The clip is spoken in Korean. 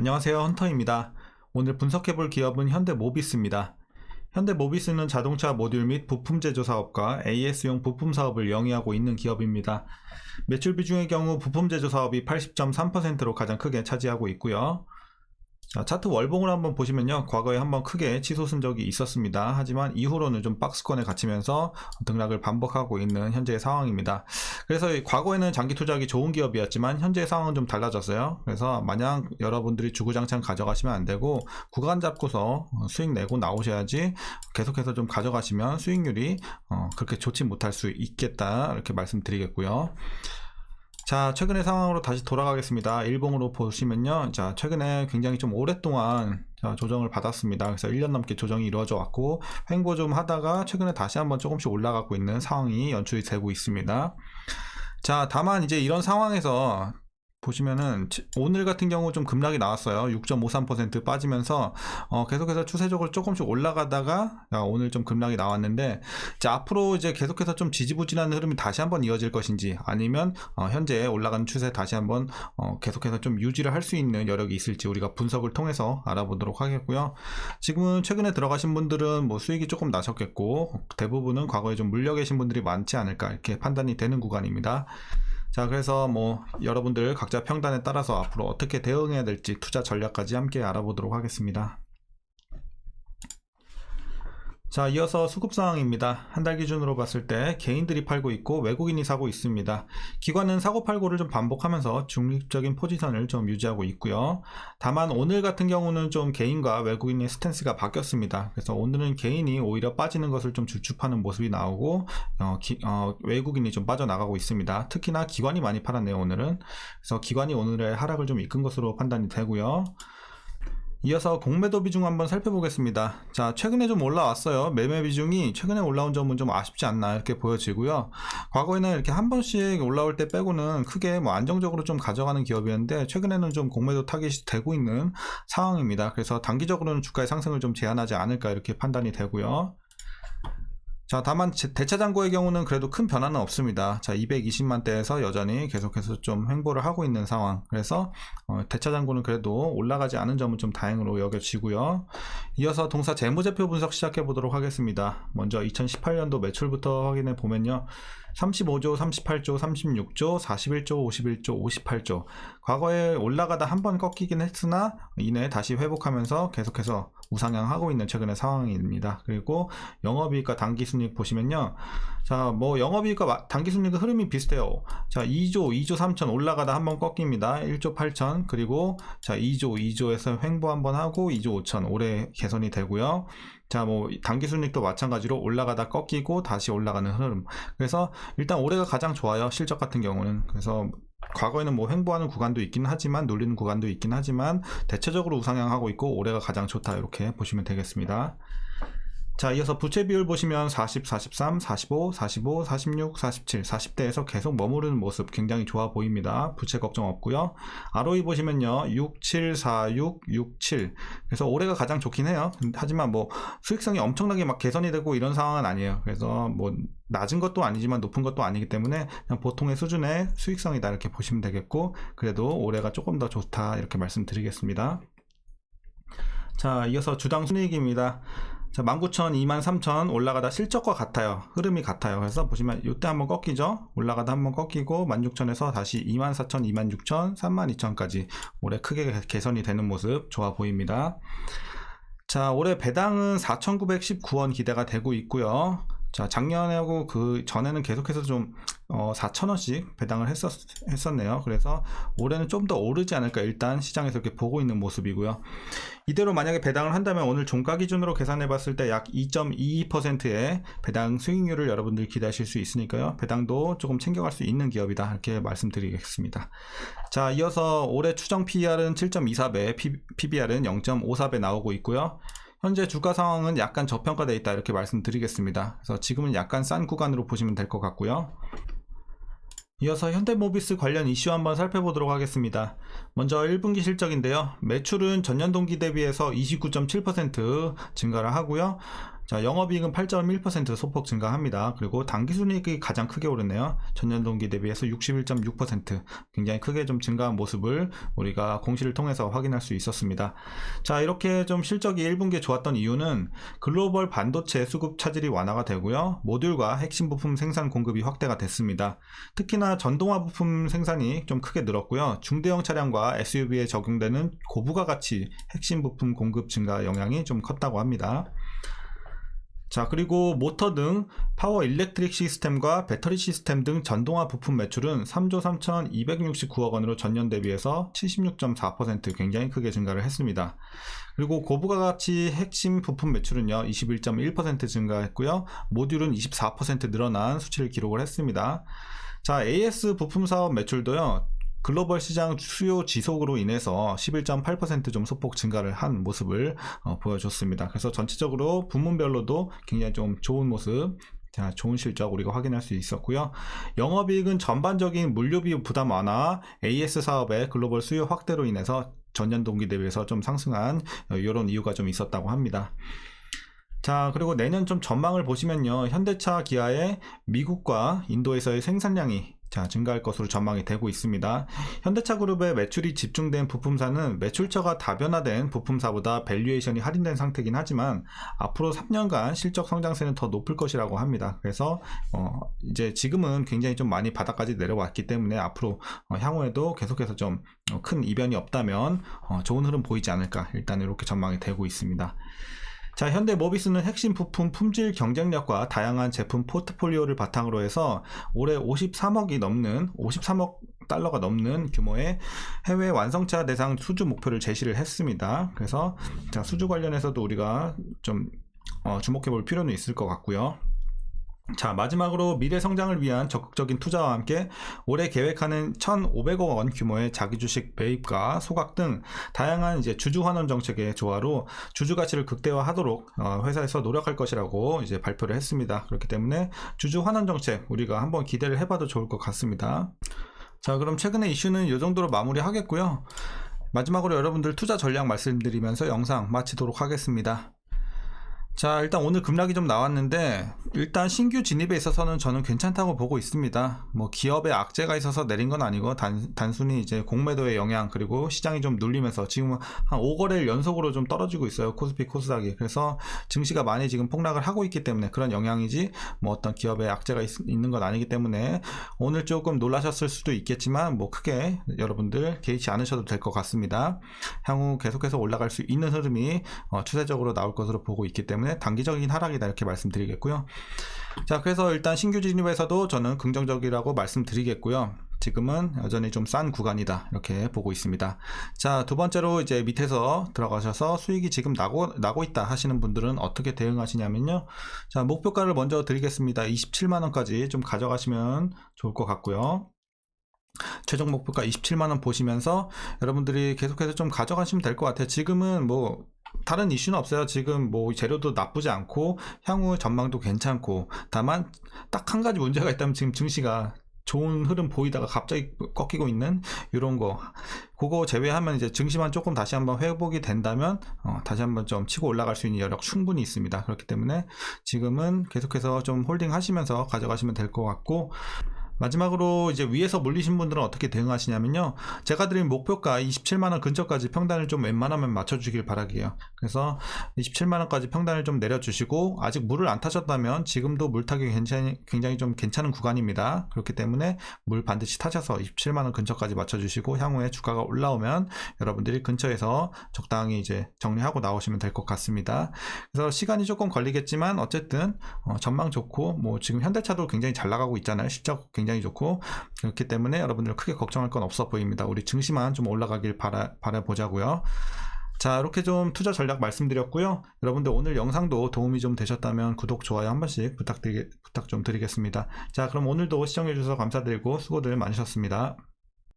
안녕하세요, 헌터입니다. 오늘 분석해볼 기업은 현대모비스입니다. 현대모비스는 자동차 모듈 및 부품 제조 사업과 AS용 부품 사업을 영위하고 있는 기업입니다. 매출 비중의 경우 부품 제조 사업이 80.3%로 가장 크게 차지하고 있고요. 자, 차트 월봉을 한번 보시면요, 과거에 한번 크게 치솟은 적이 있었습니다. 하지만 이후로는 좀 박스권에 갇히면서 등락을 반복하고 있는 현재의 상황입니다. 그래서 과거에는 장기 투자하기 좋은 기업이었지만 현재의 상황은 좀 달라졌어요. 그래서 마냥 여러분들이 주구장창 가져가시면 안 되고 구간 잡고서 수익 내고 나오셔야지, 계속해서 좀 가져가시면 수익률이 그렇게 좋지 못할 수 있겠다, 이렇게 말씀드리겠고요. 자, 최근의 상황으로 다시 돌아가겠습니다. 일봉으로 보시면요, 자, 최근에 굉장히 좀 오랫동안 조정을 받았습니다. 그래서 1년 넘게 조정이 이루어져 왔고, 횡보 좀 하다가 최근에 다시 한번 조금씩 올라가고 있는 상황이 연출이 되고 있습니다. 자, 다만 이제 이런 상황에서 보시면은 오늘 같은 경우 좀 급락이 나왔어요. 6.53% 빠지면서 계속해서 추세적으로 조금씩 올라가다가 오늘 좀 급락이 나왔는데, 자, 앞으로 이제 계속해서 좀 지지부진한 흐름이 다시 한번 이어질 것인지, 아니면 현재 올라가는 추세 다시 한번 계속해서 좀 유지를 할 수 있는 여력이 있을지 우리가 분석을 통해서 알아보도록 하겠고요. 지금은 최근에 들어가신 분들은 뭐 수익이 조금 나셨겠고, 대부분은 과거에 좀 물려 계신 분들이 많지 않을까, 이렇게 판단이 되는 구간입니다. 자, 그래서 뭐 여러분들 각자 평단에 따라서 앞으로 어떻게 대응해야 될지 투자 전략까지 함께 알아보도록 하겠습니다. 자, 이어서 수급 상황입니다. 한 달 기준으로 봤을 때 개인들이 팔고 있고 외국인이 사고 있습니다. 기관은 사고 팔고를 좀 반복하면서 중립적인 포지션을 좀 유지하고 있고요. 다만 오늘 같은 경우는 좀 개인과 외국인의 스탠스가 바뀌었습니다. 그래서 오늘은 개인이 오히려 빠지는 것을 좀 주축하는 모습이 나오고, 외국인이 좀 빠져나가고 있습니다. 특히나 기관이 많이 팔았네요, 오늘은. 그래서 기관이 오늘의 하락을 좀 이끈 것으로 판단이 되고요. 이어서 공매도 비중 한번 살펴보겠습니다. 자, 최근에 좀 올라왔어요. 매매 비중이 최근에 올라온 점은 좀 아쉽지 않나, 이렇게 보여지고요. 과거에는 이렇게 한 번씩 올라올 때 빼고는 크게 뭐 안정적으로 좀 가져가는 기업이었는데, 최근에는 좀 공매도 타깃이 되고 있는 상황입니다. 그래서 단기적으로는 주가의 상승을 좀 제한하지 않을까, 이렇게 판단이 되고요. 자, 다만 대차장고의 경우는 그래도 큰 변화는 없습니다. 자, 220만대에서 여전히 계속해서 좀 횡보를 하고 있는 상황. 그래서 대차장고는 그래도 올라가지 않은 점은 좀 다행으로 여겨지고요. 이어서 동사 재무제표 분석 시작해 보도록 하겠습니다. 먼저 2018년도 매출부터 확인해 보면요, 35조, 38조, 36조, 41조, 51조, 58조. 과거에 올라가다 한번 꺾이긴 했으나 이내 다시 회복하면서 계속해서 우상향하고 있는 최근의 상황입니다. 그리고 영업이익과 당기순이익 보시면요, 자, 뭐 영업이익과 당기순이익의 흐름이 비슷해요. 자, 2조 3천 올라가다 한번 꺾입니다. 1조 8천, 그리고 자, 2조에서 횡보 한번 하고 2조 5천 올해 개선이 되고요. 자, 뭐 당기순이익도 마찬가지로 올라가다 꺾이고 다시 올라가는 흐름. 그래서 일단 올해가 가장 좋아요, 실적 같은 경우는. 그래서 과거에는 뭐 횡보하는 구간도 있긴 하지만, 눌리는 구간도 있긴 하지만 대체적으로 우상향하고 있고 올해가 가장 좋다, 이렇게 보시면 되겠습니다. 자, 이어서 부채 비율 보시면 40, 43, 45, 45, 46, 47, 40대에서 계속 머무르는 모습 굉장히 좋아 보입니다. 부채 걱정 없고요. ROE 보시면요, 6, 7, 4, 6, 6, 7. 그래서 올해가 가장 좋긴 해요. 하지만 뭐 수익성이 엄청나게 막 개선이 되고 이런 상황은 아니에요. 그래서 뭐 낮은 것도 아니지만 높은 것도 아니기 때문에 그냥 보통의 수준의 수익성이다, 이렇게 보시면 되겠고, 그래도 올해가 조금 더 좋다, 이렇게 말씀드리겠습니다. 자, 이어서 주당 순이익입니다. 자, 19,000, 23,000 올라가다 실적과 같아요. 흐름이 같아요. 그래서 보시면 이때 한번 꺾이죠. 올라가다 한번 꺾이고 16,000에서 다시 24,000, 26,000, 32,000까지 올해 크게 개선이 되는 모습 좋아 보입니다. 자, 올해 배당은 4,919원 기대가 되고 있고요. 자, 작년하고 그 전에는 계속해서 좀 4,000원씩 배당을 했었네요. 그래서 올해는 좀 더 오르지 않을까, 일단 시장에서 이렇게 보고 있는 모습이고요. 이대로 만약에 배당을 한다면 오늘 종가 기준으로 계산해 봤을 때 약 2.22%의 배당 수익률을 여러분들이 기대하실 수 있으니까요, 배당도 조금 챙겨갈 수 있는 기업이다, 이렇게 말씀드리겠습니다. 자, 이어서 올해 추정 PER은 7.24배, PBR은 0.54배 나오고 있고요. 현재 주가 상황은 약간 저평가되어 있다, 이렇게 말씀드리겠습니다. 그래서 지금은 약간 싼 구간으로 보시면 될 것 같고요. 이어서 현대모비스 관련 이슈 한번 살펴보도록 하겠습니다. 먼저 1분기 실적인데요. 매출은 전년 동기 대비해서 29.7% 증가를 하고요. 자, 영업이익은 8.1% 소폭 증가합니다. 그리고 당기순이익이 가장 크게 오르네요. 전년 동기 대비해서 61.6% 굉장히 크게 좀 증가한 모습을 우리가 공시를 통해서 확인할 수 있었습니다. 자, 이렇게 좀 실적이 1분기에 좋았던 이유는 글로벌 반도체 수급 차질이 완화가 되고요. 모듈과 핵심 부품 생산 공급이 확대가 됐습니다. 특히나 전동화 부품 생산이 좀 크게 늘었고요. 중대형 차량과 SUV에 적용되는 고부가가치 핵심 부품 공급 증가 영향이 좀 컸다고 합니다. 자, 그리고 모터 등 파워 일렉트릭 시스템과 배터리 시스템 등 전동화 부품 매출은 3조 3,269억 원으로 전년 대비해서 76.4% 굉장히 크게 증가를 했습니다. 그리고 고부가가치 핵심 부품 매출은요 21.1% 증가했고요. 모듈은 24% 늘어난 수치를 기록을 했습니다. 자, AS 부품 사업 매출도요 글로벌 시장 수요 지속으로 인해서 11.8% 좀 소폭 증가를 한 모습을 보여줬습니다. 그래서 전체적으로 부문별로도 굉장히 좀 좋은 모습, 자, 좋은 실적 우리가 확인할 수 있었고요. 영업이익은 전반적인 물류비 부담 완화, AS 사업의 글로벌 수요 확대로 인해서 전년 동기 대비해서 좀 상승한 이런 이유가 좀 있었다고 합니다. 자, 그리고 내년 좀 전망을 보시면요. 현대차, 기아의 미국과 인도에서의 생산량이 증가할 것으로 전망이 되고 있습니다. 현대차 그룹의 매출이 집중된 부품사는 매출처가 다변화된 부품사보다 밸류에이션이 할인된 상태이긴 하지만 앞으로 3년간 실적 성장세는 더 높을 것이라고 합니다. 그래서 이제 지금은 굉장히 좀 많이 바닥까지 내려왔기 때문에 앞으로 향후에도 계속해서 좀 큰 이변이 없다면 좋은 흐름 보이지 않을까, 일단 이렇게 전망이 되고 있습니다. 자, 현대모비스는 핵심 부품 품질 경쟁력과 다양한 제품 포트폴리오를 바탕으로 해서 올해 53억 달러가 넘는 규모의 해외 완성차 대상 수주 목표를 제시를 했습니다. 그래서 자, 수주 관련해서도 우리가 좀 주목해 볼 필요는 있을 것 같고요. 자, 마지막으로 미래 성장을 위한 적극적인 투자와 함께 올해 계획하는 1,500억 원 규모의 자기 주식 매입과 소각 등 다양한 이제 주주 환원 정책의 조화로 주주 가치를 극대화하도록 회사에서 노력할 것이라고 이제 발표를 했습니다. 그렇기 때문에 주주 환원 정책 우리가 한번 기대를 해봐도 좋을 것 같습니다. 자, 그럼 최근의 이슈는 이 정도로 마무리하겠고요. 마지막으로 여러분들 투자 전략 말씀드리면서 영상 마치도록 하겠습니다. 자, 일단 오늘 급락이 좀 나왔는데 일단 신규 진입에 있어서는 저는 괜찮다고 보고 있습니다. 뭐 기업의 악재가 있어서 내린 건 아니고 단순히 이제 공매도의 영향, 그리고 시장이 좀 눌리면서 지금 한 5거래일 연속으로 좀 떨어지고 있어요. 코스피 코스닥이. 그래서 증시가 많이 지금 폭락을 하고 있기 때문에 그런 영향이지 뭐 어떤 기업의 악재가 있는 건 아니기 때문에 오늘 조금 놀라셨을 수도 있겠지만 뭐 크게 여러분들 개의치 않으셔도 될 것 같습니다. 향후 계속해서 올라갈 수 있는 흐름이 추세적으로 나올 것으로 보고 있기 때문에 단기적인 하락이다, 이렇게 말씀드리겠고요. 자, 그래서 일단 신규 진입에서도 저는 긍정적이라고 말씀드리겠고요. 지금은 여전히 좀 싼 구간이다, 이렇게 보고 있습니다. 자, 두 번째로 이제 밑에서 들어가셔서 수익이 지금 나고 있다 하시는 분들은 어떻게 대응하시냐면요. 자, 목표가를 먼저 드리겠습니다. 27만원까지 좀 가져가시면 좋을 것 같고요. 최종 목표가 27만원 보시면서 여러분들이 계속해서 좀 가져가시면 될 것 같아요. 지금은 뭐 다른 이슈는 없어요. 지금 뭐 재료도 나쁘지 않고 향후 전망도 괜찮고, 다만 딱 한 가지 문제가 있다면 지금 증시가 좋은 흐름 보이다가 갑자기 꺾이고 있는 이런 거, 그거 제외하면 이제 증시만 조금 다시 한번 회복이 된다면 다시 한번 좀 치고 올라갈 수 있는 여력 충분히 있습니다. 그렇기 때문에 지금은 계속해서 좀 홀딩 하시면서 가져가시면 될 것 같고, 마지막으로 이제 위에서 물리신 분들은 어떻게 대응하시냐면요. 제가 드린 목표가 27만원 근처까지 평단을 좀 웬만하면 맞춰주길 바라게요. 그래서 27만원까지 평단을 좀 내려주시고, 아직 물을 안 타셨다면 지금도 물 타기 굉장히 좀 괜찮은 구간입니다. 그렇기 때문에 물 반드시 타셔서 27만원 근처까지 맞춰주시고, 향후에 주가가 올라오면 여러분들이 근처에서 적당히 이제 정리하고 나오시면 될 것 같습니다. 그래서 시간이 조금 걸리겠지만 어쨌든 전망 좋고, 뭐 지금 현대차도 굉장히 잘 나가고 있잖아요. 실적 굉장히 좋고, 그렇기 때문에 여러분들 크게 걱정할 건 없어 보입니다. 우리 증시만 좀 올라가길 바라보자고요. 자, 이렇게 좀 투자 전략 말씀드렸고요. 여러분들 오늘 영상도 도움이 좀 되셨다면 구독, 좋아요 한 번씩 부탁 좀 드리겠습니다. 자, 그럼 오늘도 시청해 주셔서 감사드리고 수고들 많으셨습니다.